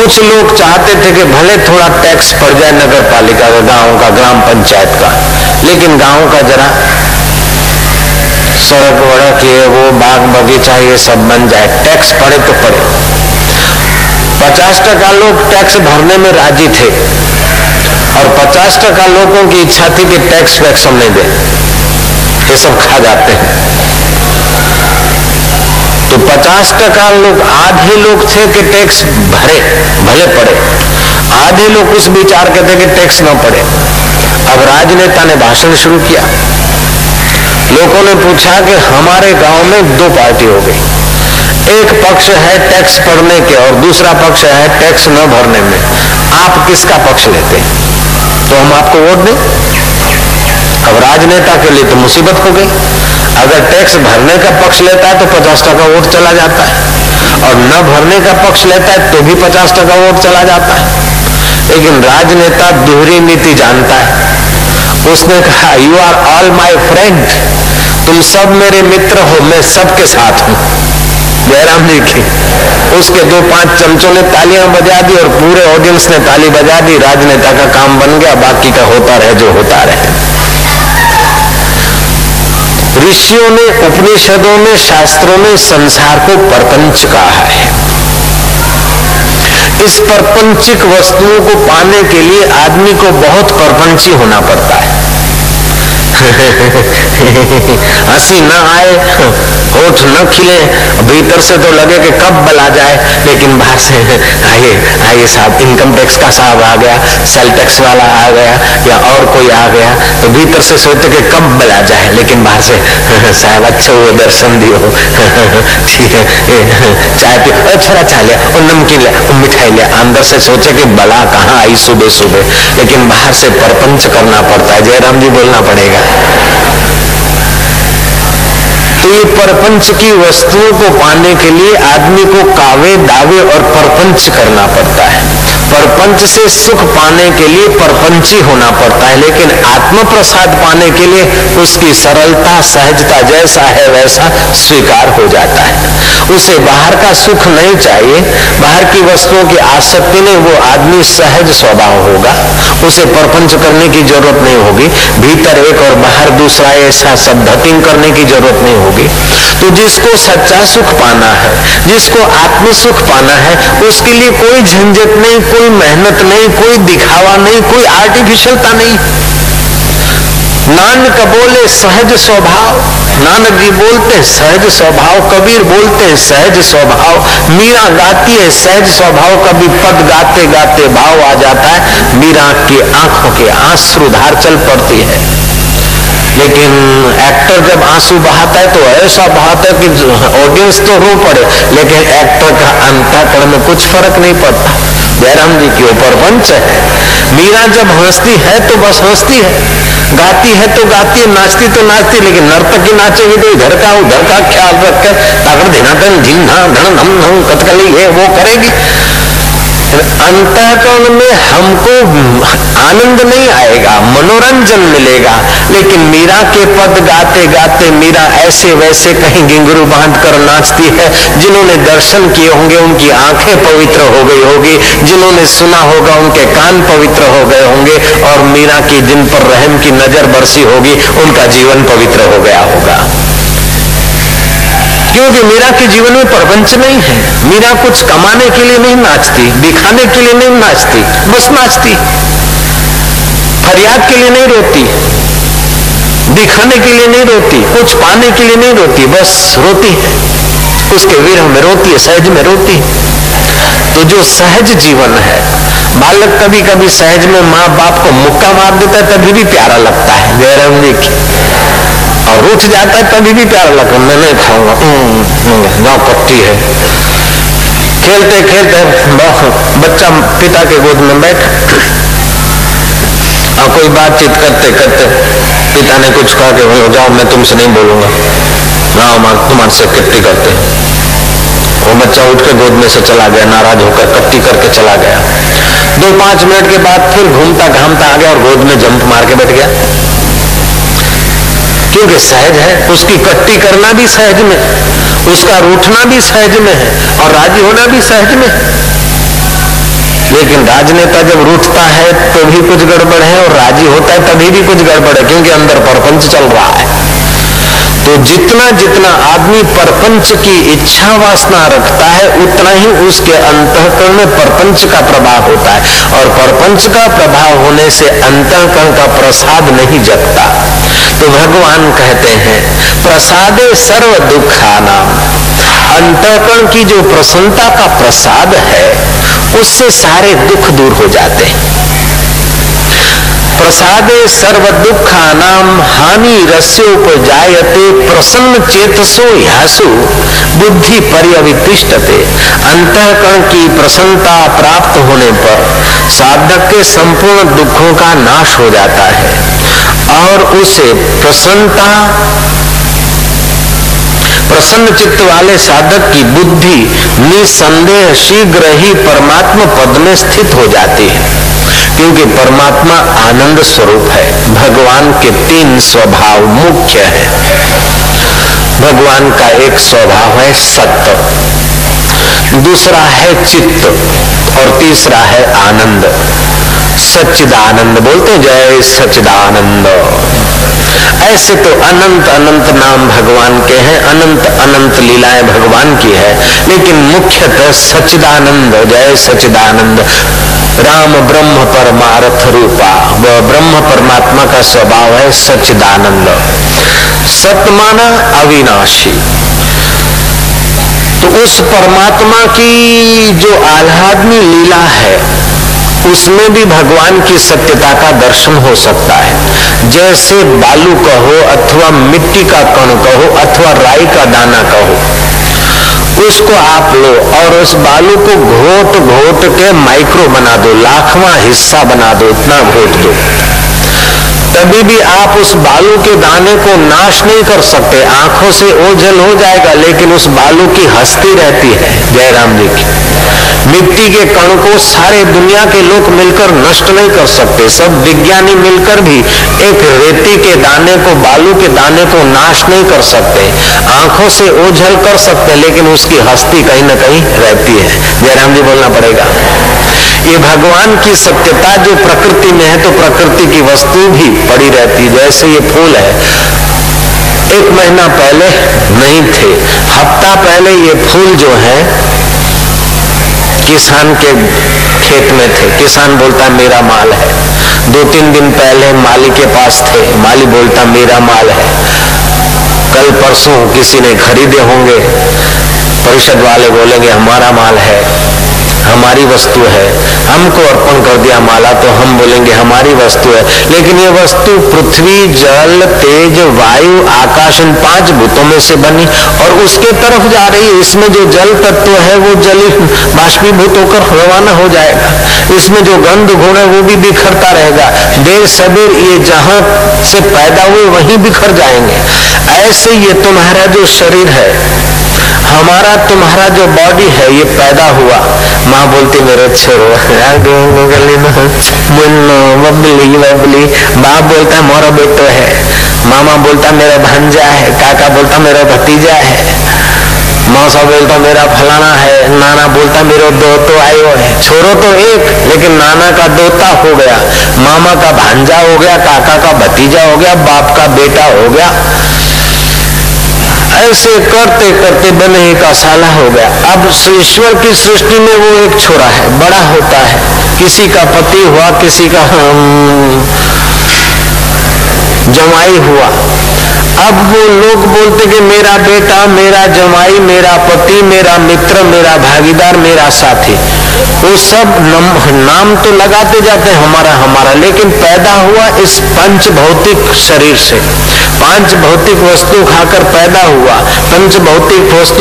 कुछ लोग चाहते थे कि भले थोड़ा टैक्स पड़ जाए नगर पालिका का, गांव का, ग्राम पंचायत का, लेकिन गांव का जरा सड़क वड़क ये वो बाग बगीचा ये सब बन जाए, टैक्स पड़े तो पड़े। 50% लोग टैक्स भरने में राजी थे और 50% लोगों की इच्छा थी कि टैक्स वैक्स हम नहीं दें, ये सब खा जाते हैं। तो 50% लोग, आधे लोग थे कि टैक्स भरे भले पड़े, आधे लोग उस विचार के थे कि टैक्स न पड़े। अब राजनेता ने भाषण शुरू किया। लोगों ने पूछा कि हमारे गांव में दो पार्टी हो गई, एक पक्ष है टैक्स पड़ने के और दूसरा पक्ष है टैक्स न भरने में, आप किसका पक्ष लेते हैं? तो हम आपको वोट दें। अब राजनेता के लिए तो मुसीबत हो गई, अगर टैक्स भरने का पक्ष लेता है तो 50% वोट चला जाता है और न भरने का पक्ष लेता है तो भी 50% वोट चला जाता है। लेकिन राजनेता दोहरी नीति जानता है। उसने कहा, you are all my friend, तुम सब मेरे मित्र हो, मैं सबके साथ हूं। जयराम जी की उसके 2-5 चमचों ने तालियां बजा दी और पूरे ऑडियंस ने ताली बजा दी। राजनेता का काम बन गया, बाकी का होता रहे जो होता रहे। ऋषियों ने, उपनिषदों में, शास्त्रों में संसार को प्रपंच कहा है। इस प्रपंचिक वस्तुओं को पाने के लिए आदमी को बहुत प्रपंची होना पड़ता है। हंसी न आए, होठ न खिले, भीतर से तो लगे कि कब बल आ जाए, लेकिन बाहर से आइए साहब, इनकम टैक्स का साहब आ गया, सेल टैक्स वाला आ गया या और कोई आ गया, तो भीतर से सोचते कि कब बल आ जाए, लेकिन बाहर से साहब अच्छा हुआ दर्शन दियो, ठीक है, चाय पियो, थोड़ा चाय लिया और नमकीन लिया और मिठाई लिया। अंदर से सोचे कि बला कहाँ आई सुबह सुबह, लेकिन बाहर से प्रपंच करना पड़ता है। जयराम जी बोलना पड़ेगा। तो ये प्रपंच की वस्तुओं को पाने के लिए आदमी को कावे दावे और प्रपंच करना पड़ता है। प्रपंच से सुख पाने के लिए प्रपंची होना पड़ता है, लेकिन आत्म प्रसाद पाने के लिए उसकी सरलता, सहजता, जैसा है वैसा स्वीकार हो जाता है। उसे बाहर का सुख नहीं चाहिए, बाहर की वस्तुओं की आसक्ति नहीं, वो आदमी सहज स्वभाव होगा, उसे प्रपंच करने की जरूरत नहीं होगी, भीतर एक और बाहर दूसरा, ऐसा सब धटिंग करने की जरूरत नहीं होगी। तो जिसको सच्चा सुख पाना है, जिसको आत्म सुख पाना है, उसके लिए कोई झंझट नहीं, कोई मेहनत नहीं, कोई दिखावा नहीं, कोई आर्टिफिशियलता नहीं। नानक बोले सहज स्वभाव, नानक जी बोलते हैं सहज स्वभाव, कबीर बोलते हैं सहज स्वभाव, मीरा गाती है सहज स्वभाव। कभी पद गाते गाते भाव आ जाता है, मीरा की आंखों के आंसुधार चल पड़ती है। लेकिन एक्टर जब आंसू बहाता है तो ऐसा बहाता है कि ऑडियंस तो रो पड़े, लेकिन एक्टर का अंतःकरण में कुछ फर्क नहीं पड़ता। जयराम जी की ऊपर पंच है। मीरा जब हंसती है तो बस हंसती है, गाती है तो गाती है, नाचती तो नाचती, लेकिन नर्तकी नाचेगी तो इधर का उधर का ख्याल रखकर ताकड़ धीनाधन झिन्ना धन धम धम कथकली है वो करेगी। अंतःकरण में हमको आनंद नहीं आएगा, मनोरंजन मिलेगा, लेकिन मीरा के पद गाते गाते मीरा ऐसे वैसे कहीं घिंघरू बांध कर नाचती है। जिन्होंने दर्शन किए होंगे उनकी आंखें पवित्र हो गई होगी, जिन्होंने सुना होगा उनके कान पवित्र हो गए होंगे, और मीरा की जिन पर रहम की नजर बरसी होगी उनका जीवन पवित्र हो गया होगा। क्योंकि मीरा के जीवन में प्रपंच नहीं है। मीरा कुछ कमाने के लिए नहीं नाचती, दिखाने के लिए नहीं नाचती, बस नाचती। फरियाद के लिए नहीं रोती, दिखाने के लिए नहीं रोती, कुछ पाने के लिए नहीं रोती, बस रोती है। उसके विरह में रोती है, सहज में रोती है। तो जो सहज जीवन है, बालक कभी कभी सहज में माँ बाप को मुक्का मार देता है तभी भी प्यारा लगता है। जयराम जी की और उठ जाता है तभी भी प्यारा लगता है, मैं नहीं खाऊंगा, गाँव पट्टी है। खेलते खेलते बच्चा पिता के गोद में बैठ और कोई बातचीत करते करते पिता ने कुछ कहा कि जाओ मैं तुमसे नहीं बोलूंगा, ना तुम्हारे से कट्टी करते। वो बच्चा उठ के गोद में से चला गया, नाराज होकर कट्टी करके चला गया। 2-5 मिनट के बाद फिर घूमता घामता आ गया और गोद में जंप मार के बैठ गया, क्योंकि सहज है। उसकी कट्टी करना भी सहज में, उसका रूठना भी सहज में है और राजी होना भी सहज में। लेकिन राजनेता जब रूठता है तो भी कुछ गड़बड़ है और राजी होता है तभी भी कुछ गड़बड़ है, क्योंकि अंदर परपंच चल रहा है। तो जितना जितना आदमी परपंच की इच्छा वासना रखता है उतना ही उसके अंतःकरण में परपंच का प्रभाव होता है, और परपंच का प्रभाव होने से अंतःकरण का प्रसाद नहीं जगता। तो भगवान कहते हैं प्रसादे सर्व दुखानाम, अंतःकरण की जो प्रसन्नता का प्रसाद है उससे सारे दुख दूर हो जाते हैं। प्रसादे सर्व दुखानाम हानि रस्योपजायते प्रसन्न चेतसो ह्यासु बुद्धि पर्यवितिष्ठते। अंतःकरण की प्रसन्नता प्राप्त होने पर साधक के संपूर्ण दुखों का नाश हो जाता है और उसे प्रसन्न चित्त वाले साधक की बुद्धि निसंदेह शीघ्र ही परमात्मा पद में स्थित हो जाती है, क्योंकि परमात्मा आनंद स्वरूप है। भगवान के 3 स्वभाव मुख्य हैं। भगवान का एक स्वभाव है सत्य, दूसरा है चित्त और तीसरा है आनंद। सच्चिदानंद बोलते जय सच्चिदानंद। ऐसे तो अनंत अनंत नाम भगवान के हैं, अनंत अनंत लीलाएं भगवान की है, लेकिन मुख्यतः सच्चिदानंद जय सच्चिदानंद। राम ब्रह्म परमार्थ रूपा, वह ब्रह्म परमात्मा का स्वभाव है सच्चिदानंद। सत्माना अविनाशी, तो उस परमात्मा की जो आह्लादनी लीला है उसमें भी भगवान की सत्यता का दर्शन हो सकता है। जैसे बालू कहो अथवा मिट्टी का कण कहो अथवा राई का दाना कहो, उसको आप लो और उस बालू को घोट घोट के माइक्रो बना दो, लाखवां हिस्सा बना दो, इतना घोट दो, तभी भी आप उस बालू के दाने को नाश नहीं कर सकते। आंखों से ओझल हो जाएगा लेकिन उस बालू की हस्ती रहती है। जयराम जी की मिट्टी के कण को सारे दुनिया के लोग मिलकर नष्ट नहीं कर सकते, सब विज्ञानी मिलकर भी एक रेती के दाने को, बालू के दाने को नाश नहीं कर सकते। आंखों से ओझल कर सकते लेकिन उसकी हस्ती कहीं ना कहीं रहती है। जयराम जी बोलना पड़ेगा। ये भगवान की सत्यता जो प्रकृति में है, तो प्रकृति की वस्तु भी पड़ी रहती। जैसे ये फूल है, 1 महीना पहले नहीं थे, हफ्ता पहले ये फूल जो है किसान के खेत में थे, किसान बोलता मेरा माल है। 2-3 दिन पहले माली के पास थे, माली बोलता मेरा माल है। कल परसों किसी ने खरीदे होंगे, परिषद वाले बोलेंगे हमारा माल है, हमारी वस्तु है, हमको अर्पण कर दिया माला तो हम बोलेंगे हमारी वस्तु है। लेकिन ये वस्तु पृथ्वी, जल, तेज, वायु, आकाश, इन 5 भूतों में से बनी और उसके तरफ जा रही है। इसमें जो जल तत्व है वो जल बाष्पीभूत होकर रवाना हो जाएगा, इसमें जो गंध गुण है वो भी बिखरता रहेगा। देर सबेर ये जहां से पैदा हुए वहीं बिखर जाएंगे। ऐसे ये तुम्हारा जो शरीर है, हमारा तुम्हारा जो बॉडी है, ये पैदा हुआ। माँ बोलती मेरे छोरो बबली, बाप बोलता है मोरा बेटो है, मामा बोलता मेरा भांजा है, काका बोलता मेरा भतीजा है, मौसा बोलता मेरा फलाना है, नाना बोलता मेरा दोतो आयो है। छोरो तो एक, लेकिन नाना का दोता हो गया, मामा का भांजा हो गया, काका का भतीजा हो गया, बाप का बेटा हो गया। ऐसे करते करते बने एक साला हो गया। अब ईश्वर की सृष्टि में वो एक छोरा है, बड़ा होता है, किसी का पति हुआ, किसी का जमाई हुआ। अब वो लोग बोलते कि मेरा बेटा, मेरा जमाई, मेरा पति, मेरा मित्र, मेरा भागीदार, मेरा साथी, वो सब नाम तो लगाते जाते हैं हमारा हमारा, लेकिन पैदा हुआ इस पंच भौतिक शरीर से, 5 भौतिक वस्तु खाकर पैदा हुआ। पंच भौतिक वस्तु